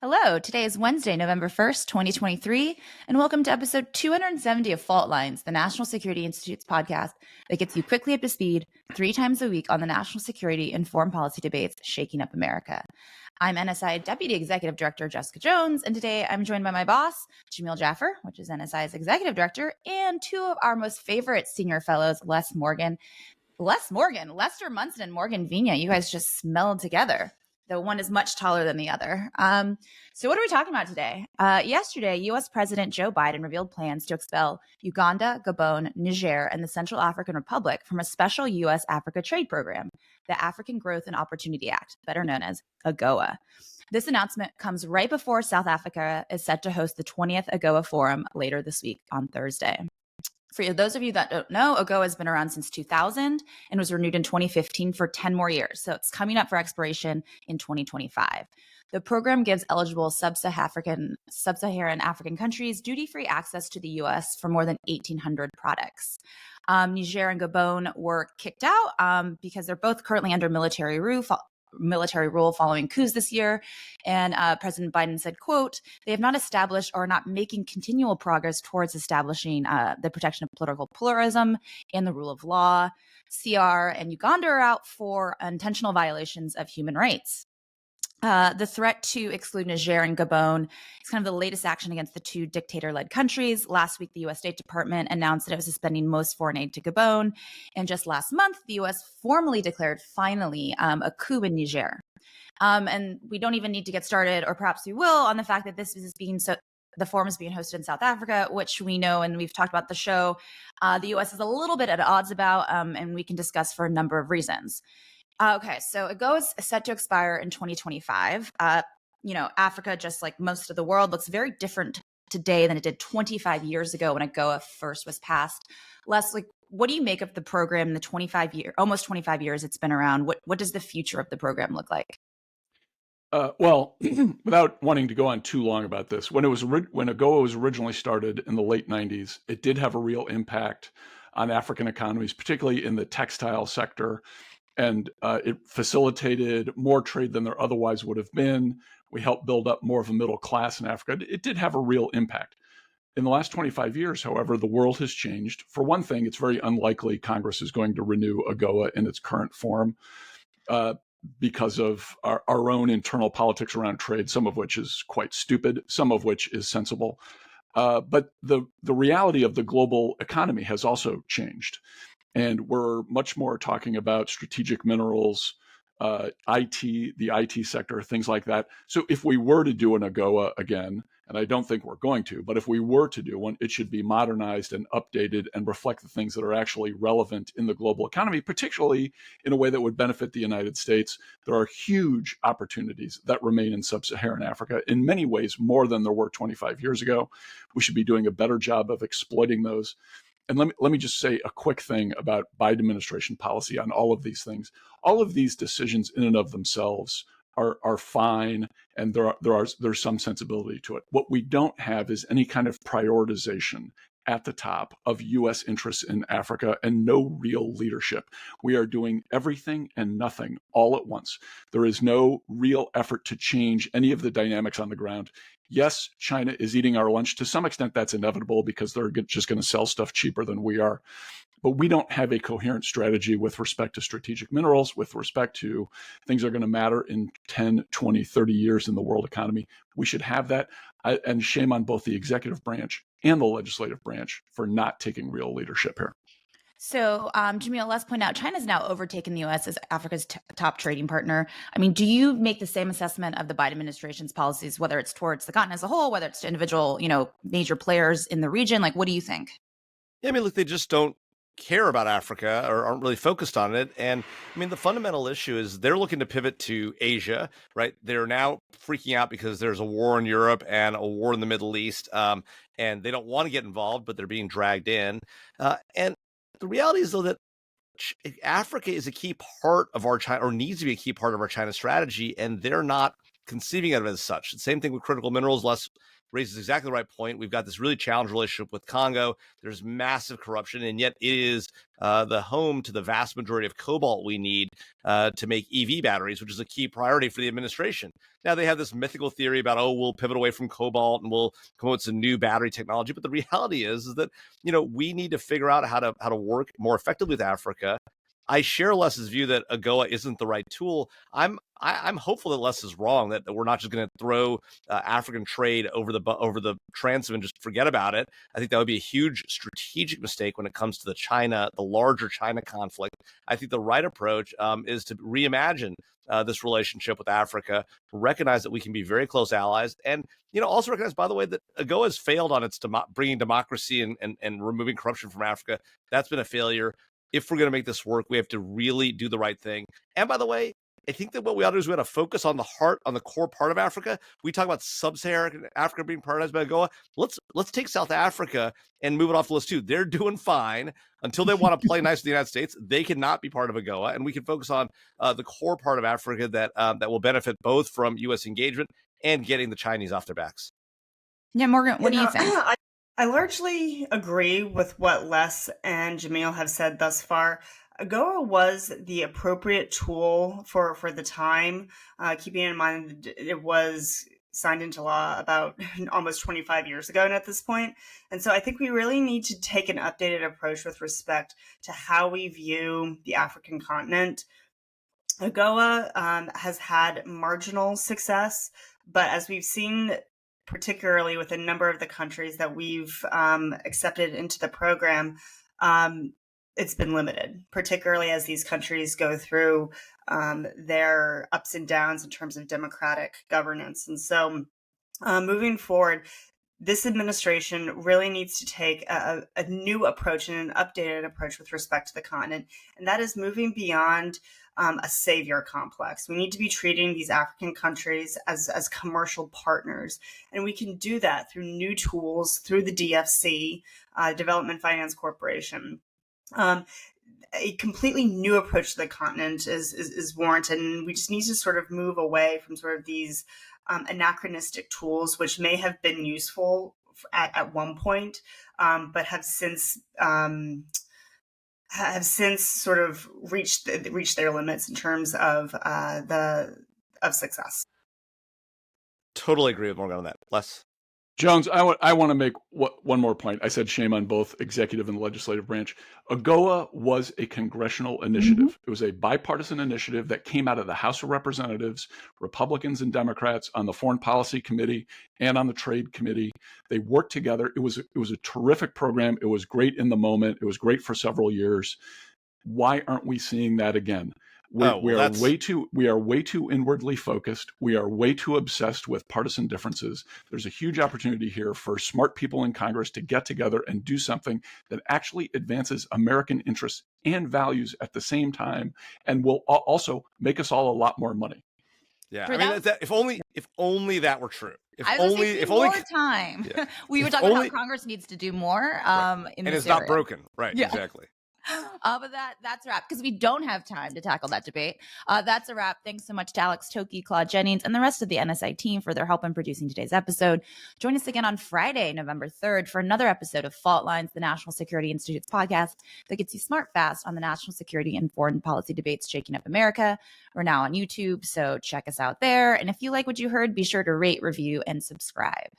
Hello, today is Wednesday, November 1st, 2023, and welcome to episode 270 of Fault Lines, the National Security Institute's podcast that gets you quickly up to speed 3 times a week on the national security and foreign policy debates shaking up America. I'm NSI Deputy Executive Director Jessica Jones, and today I'm joined by my boss, Jamil Jaffer, which is NSI's Executive Director, and 2 of our most favorite senior fellows, Lester Munson, and Morgan Vina. You guys just smelled together, though one is much taller than the other. So what are we talking about today? Yesterday, U.S. President Joe Biden revealed plans to expel Uganda, Gabon, Niger, and the Central African Republic from a special U.S.-Africa trade program, the African Growth and Opportunity Act, better known as AGOA. This announcement comes right before South Africa is set to host the 20th AGOA Forum later this week on Thursday. For those of you that don't know, AGOA has been around since 2000 and was renewed in 2015 for 10 more years. So it's coming up for expiration in 2025. The program gives eligible sub-Saharan African countries duty-free access to the U.S. for more than 1,800 products. Niger and Gabon were kicked out because they're both currently under military rule following coups this year. And President Biden said, quote, "They have not established or are not making continual progress towards establishing the protection of political pluralism and the rule of law. CAR and Uganda are out for intentional violations of human rights." The threat to exclude Niger and Gabon is kind of the latest action against the 2 dictator-led countries. Last week, the U.S. State Department announced that it was suspending most foreign aid to Gabon. And just last month, the U.S. formally declared, finally, a coup in Niger. And we don't even need to get started, or perhaps we will, on the fact that the forum is being hosted in South Africa, which we know, and we've talked about the show, the U.S. is a little bit at odds about, and we can discuss for a number of reasons. Okay, so AGOA is set to expire in 2025. Africa, just like most of the world, looks very different today than it did 25 years ago when AGOA first was passed. Leslie, what do you make of the program in the almost 25 years it's been around? What does the future of the program look like? Well, without wanting to go on too long about this, when AGOA was originally started in the late 90s, it did have a real impact on African economies, particularly in the textile sector. And it facilitated more trade than there otherwise would have been. We helped build up more of a middle class in Africa. It did have a real impact. In the last 25 years, however, the world has changed. For one thing, it's very unlikely Congress is going to renew AGOA in its current form because of our own internal politics around trade, some of which is quite stupid, some of which is sensible. But the reality of the global economy has also changed. And we're much more talking about strategic minerals, the IT sector, things like that. So if we were to do an AGOA again, and I don't think we're going to, but if we were to do one, it should be modernized and updated and reflect the things that are actually relevant in the global economy, particularly in a way that would benefit the United States. There are huge opportunities that remain in sub-Saharan Africa, in many ways more than there were 25 years ago. We should be doing a better job of exploiting those. And let me just say a quick thing about Biden administration policy on all of these things. All of these decisions in and of themselves are fine, and there's some sensibility to it. What we don't have is any kind of prioritization at the top of U.S. interests in Africa and no real leadership. We are doing everything and nothing all at once. There is no real effort to change any of the dynamics on the ground. Yes, China is eating our lunch. To some extent, that's inevitable because they're just going to sell stuff cheaper than we are. But we don't have a coherent strategy with respect to strategic minerals, with respect to things that are going to matter in 10, 20, 30 years in the world economy. We should have that. And shame on both the executive branch and the legislative branch for not taking real leadership here. So, Jamil, let's point out China's now overtaken the U.S. as Africa's top trading partner. I mean, do you make the same assessment of the Biden administration's policies, whether it's towards the continent as a whole, whether it's to individual, major players in the region? Like, what do you think? Yeah, I mean, look, they just don't care about Africa or aren't really focused on it. And I mean, the fundamental issue is they're looking to pivot to Asia, right? They're now freaking out because there's a war in Europe and a war in the Middle East. And they don't want to get involved, but they're being dragged in. And the reality is, though, that Africa is a key part of our China, or needs to be a key part of our China strategy, and they're not conceiving of it as such. The same thing with critical minerals. raises exactly the right point. We've got this really challenged relationship with Congo. There's massive corruption, and yet it is the home to the vast majority of cobalt we need to make EV batteries, which is a key priority for the administration. Now, they have this mythical theory about, oh, we'll pivot away from cobalt and we'll come up with some new battery technology. But the reality is that, we need to figure out how to work more effectively with Africa. I share Les's view that AGOA isn't the right tool. I'm hopeful that Les is wrong, that we're not just going to throw African trade over the transom and just forget about it. I think that would be a huge strategic mistake when it comes to the larger China conflict. I think the right approach is to reimagine this relationship with Africa, recognize that we can be very close allies, and also recognize, by the way, that AGOA has failed on its bringing democracy and removing corruption from Africa. That's been a failure. If we're going to make this work, we have to really do the right thing. And by the way, I think that what we ought to do is we ought to focus on the core part of Africa. We talk about sub-Saharan Africa being prioritized by AGOA. Let's take South Africa and move it off the list too. They're doing fine until they want to play nice with the United States. They cannot be part of AGOA, and we can focus on the core part of Africa that will benefit both from U.S. engagement and getting the Chinese off their backs. Yeah, Morgan, what do you think? I largely agree with what Les and Jamil have said thus far. AGOA was the appropriate tool for the time, keeping in mind that it was signed into law about almost 25 years ago at this point. And so I think we really need to take an updated approach with respect to how we view the African continent. AGOA has had marginal success, but as we've seen, particularly with a number of the countries that we've accepted into the program, it's been limited, particularly as these countries go through their ups and downs in terms of democratic governance. And so moving forward, this administration really needs to take a new approach and an updated approach with respect to the continent. And that is moving beyond a savior complex. We need to be treating these African countries as commercial partners. And we can do that through new tools, through the DFC, Development Finance Corporation. A completely new approach to the continent is warranted. And we just need to sort of move away from sort of these anachronistic tools, which may have been useful at one point, but have since sort of reached their limits in terms of success. Totally agree with Morgan on that. Les? Jones, I want to make one more point. I said shame on both executive and legislative branch. AGOA was a congressional initiative. Mm-hmm. It was a bipartisan initiative that came out of the House of Representatives, Republicans and Democrats on the Foreign Policy Committee and on the Trade Committee. They worked together. It was a terrific program. It was great in the moment. It was great for several years. Why aren't we seeing that again? We are way too inwardly focused. We are way too obsessed with partisan differences. There's a huge opportunity here for smart people in Congress to get together and do something that actually advances American interests and values at the same time, and will also make us all a lot more money. Yeah, I mean, if only that were true. If more time. Yeah. We were talking about how Congress needs to do more. Right. And it's not broken, right? Yeah. Exactly. But that's a wrap, because we don't have time to tackle that debate. That's a wrap. Thanks so much to Alex Toki, Claude Jennings, and the rest of the NSI team for their help in producing today's episode. Join us again on Friday, November 3rd, for another episode of Fault Lines, the National Security Institute's podcast that gets you smart fast on the national security and foreign policy debates shaking up America. We're now on YouTube, so check us out there. And if you like what you heard, be sure to rate, review, and subscribe.